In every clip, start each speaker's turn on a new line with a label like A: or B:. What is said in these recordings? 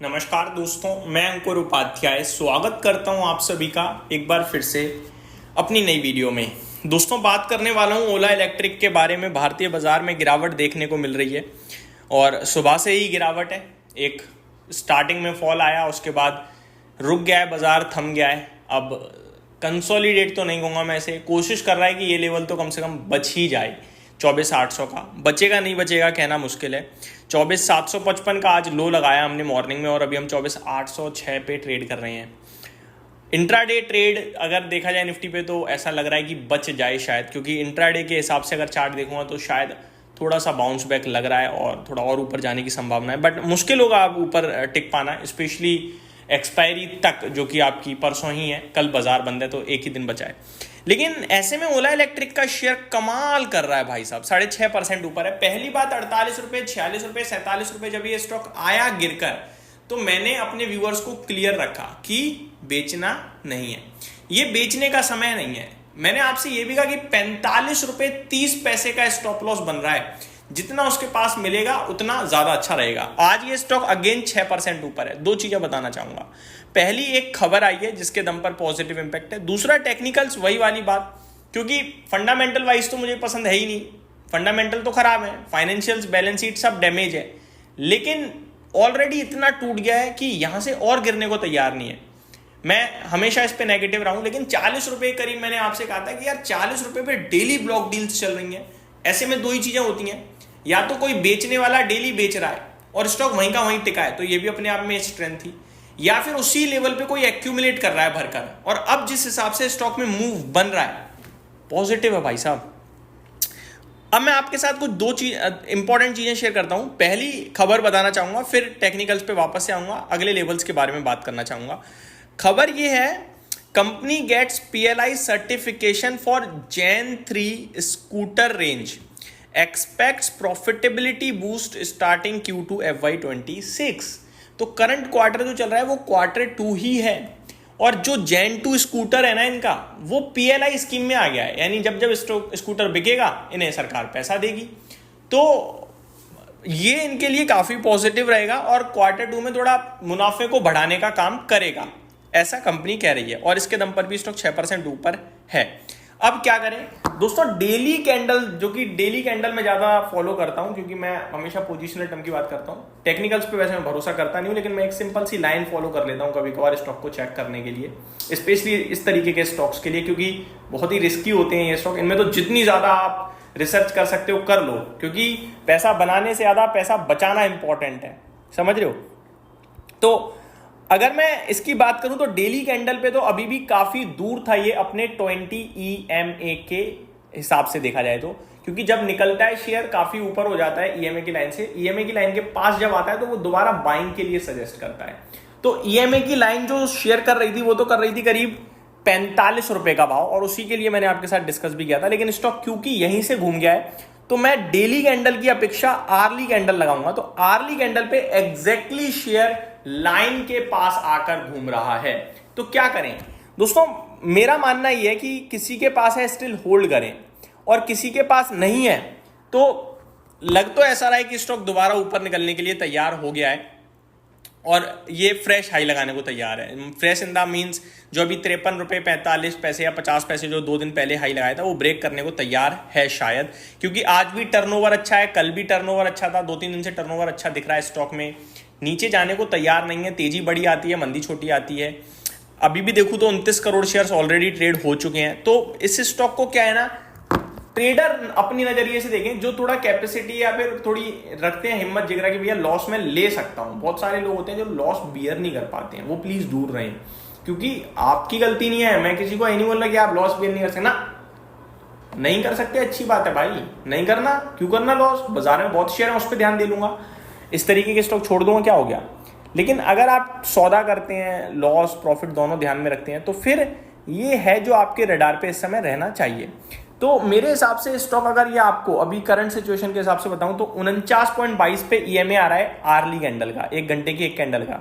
A: नमस्कार दोस्तों, मैं अंकुर उपाध्याय स्वागत करता हूं आप सभी का एक बार फिर से अपनी नई वीडियो में। दोस्तों, बात करने वाला हूं ओला इलेक्ट्रिक के बारे में। भारतीय बाजार में गिरावट देखने को मिल रही है और सुबह से ही गिरावट है। एक स्टार्टिंग में फॉल आया, उसके बाद रुक गया है, बाजार थम गया है। अब कंसोलिडेट तो नहीं कहूँगा मैं, ऐसे कोशिश कर रहा है कि ये लेवल तो कम से कम बच ही जाए। 24,800 का बचेगा नहीं बचेगा कहना मुश्किल है। 24,755 का आज लो लगाया हमने मॉर्निंग में और अभी हम 24,806 पे ट्रेड कर रहे हैं। इंट्राडे ट्रेड अगर देखा जाए निफ्टी पे तो ऐसा लग रहा है कि बच जाए शायद, क्योंकि इंट्राडे के हिसाब से अगर चार्ट देखूंगा तो शायद थोड़ा सा बाउंस बैक लग रहा है और थोड़ा और ऊपर जाने की संभावना है। बट मुश्किल होगा आप ऊपर टिक पाना, स्पेशली एक्सपायरी तक, जो कि आपकी परसों ही है। कल बाजार बंद है तो एक ही दिन बचा है। लेकिन ऐसे में ओला इलेक्ट्रिक का शेयर कमाल कर रहा है भाई साहब, 6.5% ऊपर है। पहली बात 48 रुपये, 46 रुपये, 47 रुपये जब ये स्टॉक आया गिरकर, तो मैंने अपने व्यूअर्स को क्लियर रखा कि बेचना नहीं है, ये बेचने का समय नहीं है। मैंने आपसे ये भी कहा कि 45 रुपये 30 पैसे का स्टॉप लॉस बन रहा है, जितना उसके पास मिलेगा उतना ज्यादा अच्छा रहेगा। आज ये स्टॉक अगेन 6% ऊपर है। दो चीजें बताना चाहूंगा। पहली, एक खबर आई है जिसके दम पर पॉजिटिव इंपैक्ट है। दूसरा, टेक्निकल्स वही वाली बात, क्योंकि फंडामेंटल वाइज तो मुझे पसंद है ही नहीं। फंडामेंटल तो खराब है, फाइनेंशियल्स, बैलेंस शीट सब डैमेज है, लेकिन ऑलरेडी इतना टूट गया है कि यहां से और गिरने को तैयार नहीं है। मैं हमेशा इस पे नेगेटिव रहा हूं, लेकिन 40 रुपए करीब मैंने आपसे कहा था कि यार 40 रुपए पे डेली ब्लॉक डील्स चल रही हैं। ऐसे में दो ही चीजें होती हैं, या तो कोई बेचने वाला डेली बेच रहा है और स्टॉक वहीं का वहीं टिका है, तो ये भी अपने आप में स्ट्रेंथ थी, या फिर उसी लेवल पे कोई एक्यूमुलेट कर रहा है भरकर। और अब जिस हिसाब से स्टॉक में मूव बन रहा है, पॉजिटिव है भाई साहब। अब मैं आपके साथ कुछ दो इंपॉर्टेंट चीजें शेयर करता हूं। पहली खबर बताना चाहूंगा, फिर टेक्निकल्स पे वापस से आऊंगा, अगले लेवल्स के बारे में बात करना चाहूंगा। खबर यह है, company gets PLI certification for Gen 3 scooter range, expects profitability boost starting Q2 FY26। तो करंट क्वार्टर जो चल रहा है वो Q2 ही है, और जो Gen 2 स्कूटर है ना इनका, वो PLI स्कीम में आ गया है। यानी जब जब स्कूटर बिकेगा इन्हें सरकार पैसा देगी, तो ये इनके लिए काफी पॉजिटिव रहेगा और Q2 में थोड़ा मुनाफे को बढ़ाने का काम करेगा, ऐसा कंपनी कह रही है। और इसके दम पर भी स्टॉक 6% ऊपर है। अब क्या करें दोस्तों, डेली कैंडल, जो कि डेली कैंडल में ज्यादा फॉलो करता हूं, क्योंकि मैं हमेशा पोजिशनल टर्म की बात करता हूं। टेक्निकल्स पे वैसे मैं भरोसा करता नहीं हूं, लेकिन मैं एक सिंपल सी लाइन फॉलो कर लेता हूं कभी कभार स्टॉक को चेक करने के लिए, स्पेशली इस तरीके के स्टॉक्स के लिए, क्योंकि बहुत ही रिस्की होते हैं ये स्टॉक। इनमें तो जितनी ज्यादा आप रिसर्च कर सकते हो कर लो, क्योंकि पैसा बनाने से ज्यादा पैसा बचाना इंपॉर्टेंट है, समझ रहे हो। तो अगर मैं इसकी बात करूं तो डेली कैंडल पे तो अभी भी काफी दूर था ये अपने 20 EMA के हिसाब से देखा जाए तो, क्योंकि जब निकलता है शेयर काफी ऊपर हो जाता है EMA की लाइन से, EMA की लाइन के पास जब आता है तो वो दोबारा बाइंग के लिए सजेस्ट करता है। तो EMA की लाइन जो शेयर कर रही थी वो तो कर रही थी करीब 45 रुपए का भाव, और उसी के लिए मैंने आपके साथ डिस्कस भी किया था। लेकिन स्टॉक क्योंकि यहीं से घूम गया है, तो मैं डेली कैंडल की अपेक्षा आर्ली कैंडल लगाऊंगा। तो आर्ली कैंडल पे एग्जैक्टली शेयर लाइन के पास आकर घूम रहा है, तो क्या करें दोस्तों। मेरा मानना यह है कि किसी के पास है स्टिल होल्ड करें, और किसी के पास नहीं है तो लग तो ऐसा रहा है कि स्टॉक दोबारा ऊपर निकलने के लिए तैयार हो गया है और ये फ्रेश हाई लगाने को तैयार है। फ्रेश इन द मीन्स जो अभी 53 रुपये 45 पैसे या 50 पैसे जो 2 दिन पहले हाई लगाया था, वो ब्रेक करने को तैयार है शायद, क्योंकि आज भी टर्नओवर अच्छा है, कल भी टर्नओवर अच्छा था, 2-3 दिन से टर्नओवर अच्छा दिख रहा है स्टॉक में। नीचे जाने को तैयार नहीं है, तेजी बड़ी आती है, मंदी छोटी आती है। अभी भी देखूं तो 29 करोड़ शेयर्स ऑलरेडी ट्रेड हो चुके हैं। तो इस स्टॉक को क्या है ना, ट्रेडर अपनी नजरिए से देखें, जो थोड़ा कैपेसिटी या फिर थोड़ी रखते हैं हिम्मत जिगरा की भैया लॉस में ले सकता हूं। बहुत सारे लोग होते हैं जो लॉस बियर नहीं कर पाते हैं, वो प्लीज दूर रहें, क्योंकि आपकी गलती नहीं है। मैं किसी को नहीं बोल रहा कि आप लॉस बियर नहीं कर सकते ना, नहीं कर सकते, अच्छी बात है भाई, नहीं करना, क्यों करना लॉस। बाजार में बहुत शेयर है, उस पर ध्यान दे लूंगा, इस तरीके के स्टॉक छोड़ दूंगा, क्या हो गया। लेकिन अगर आप सौदा करते हैं, लॉस प्रॉफिट दोनों ध्यान में रखते हैं, तो फिर ये है जो आपके रडार पे इस समय रहना चाहिए। तो मेरे हिसाब से स्टॉक, अगर ये आपको अभी करंट सिचुएशन के हिसाब से बताऊं तो 49.22 पे EMA आ रहा है आर्ली कैंडल का, 1 घंटे की एक कैंडल का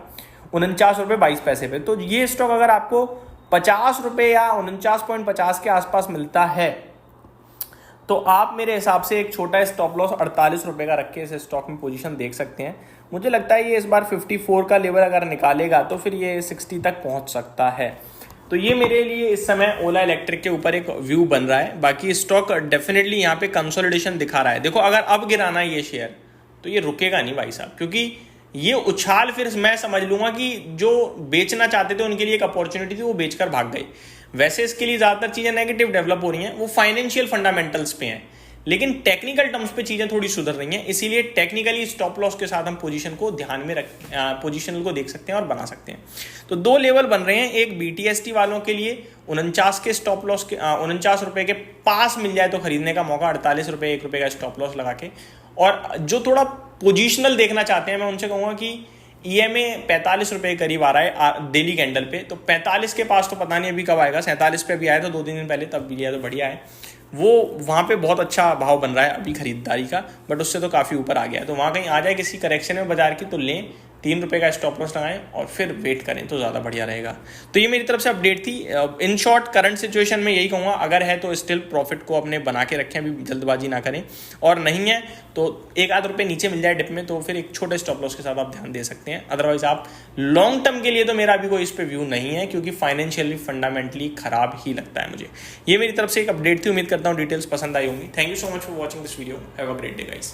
A: 49 रुपये 22 पैसे पे। तो ये स्टॉक अगर आपको 50 रुपये या 49.50 के आसपास मिलता है तो आप मेरे हिसाब से एक छोटा स्टॉप लॉस 48 रुपये का रख के इस स्टॉक में पोजीशन देख सकते हैं। मुझे लगता है ये इस बार 54 का लेवल अगर निकालेगा तो फिर ये 60 तक पहुंच सकता है। तो ये मेरे लिए इस समय ओला इलेक्ट्रिक के ऊपर एक व्यू बन रहा है। बाकी स्टॉक डेफिनेटली यहाँ पे कंसोलिडेशन दिखा रहा है। देखो अगर अब गिराना है ये शेयर तो ये रुकेगा नहीं भाई साहब, क्योंकि ये उछाल फिर मैं समझ लूंगा कि जो बेचना चाहते थे उनके लिए एक अपॉर्चुनिटी थी, वो बेचकर भाग गए। वैसे इसके लिए ज्यादातर चीजें नेगेटिव डेवलप हो रही हैं, वो फाइनेंशियल फंडामेंटल्स पे हैं, लेकिन टेक्निकल टर्म्स पे चीजें थोड़ी सुधर रही हैं। इसीलिए टेक्निकली स्टॉप लॉस के साथ हम पोजीशन को ध्यान में रख पोजीशन को देख सकते हैं और बना सकते हैं। तो दो लेवल बन रहे हैं, एक BTST वालों के लिए 49 के स्टॉप लॉस के 49 रुपए के पास मिल जाए तो खरीदने का मौका, 48 रुपए 1 रुपए का स्टॉप लॉस लगा के। और जो थोड़ा पोजिशनल देखना चाहते हैं, मैं उनसे कहूंगा कि EMA 45 रुपए करीब आ रहा है डेली कैंडल पे। तो 45 के पास तो पता नहीं अभी कब आएगा, 47 पे भी आया था 2-3 दिन पहले, तब भी लिया तो बढ़िया है। वो वहाँ पे बहुत अच्छा भाव बन रहा है अभी खरीदारी का, बट उससे तो काफ़ी ऊपर आ गया है। तो वहाँ कहीं आ जाए किसी करेक्शन में बाजार की तो लें, 3 रुपए का स्टॉप लॉस लगाएं और फिर वेट करें तो ज़्यादा बढ़िया रहेगा। तो ये मेरी तरफ से अपडेट थी। इन शॉर्ट करंट सिचुएशन में यही कहूँगा, अगर है तो स्टिल प्रॉफिट को अपने बना के रखें, अभी जल्दबाजी ना करें, और नहीं है तो 1-8 रुपये नीचे मिल जाए डिप में तो फिर एक छोटे स्टॉप लॉस के साथ आप ध्यान दे सकते हैं। अदरवाइज आप लॉन्ग टर्म के लिए तो मेरा अभी कोई इस पर व्यू नहीं है, क्योंकि फाइनेंशियली फंडामेंटली खराब ही लगता है मुझे। ये मेरी तरफ से एक अपडेट थी, उम्मीद करता हूँ डिटेल्स पसंद आई होंगी। Thank you so much for watching this video. Have a great day guys.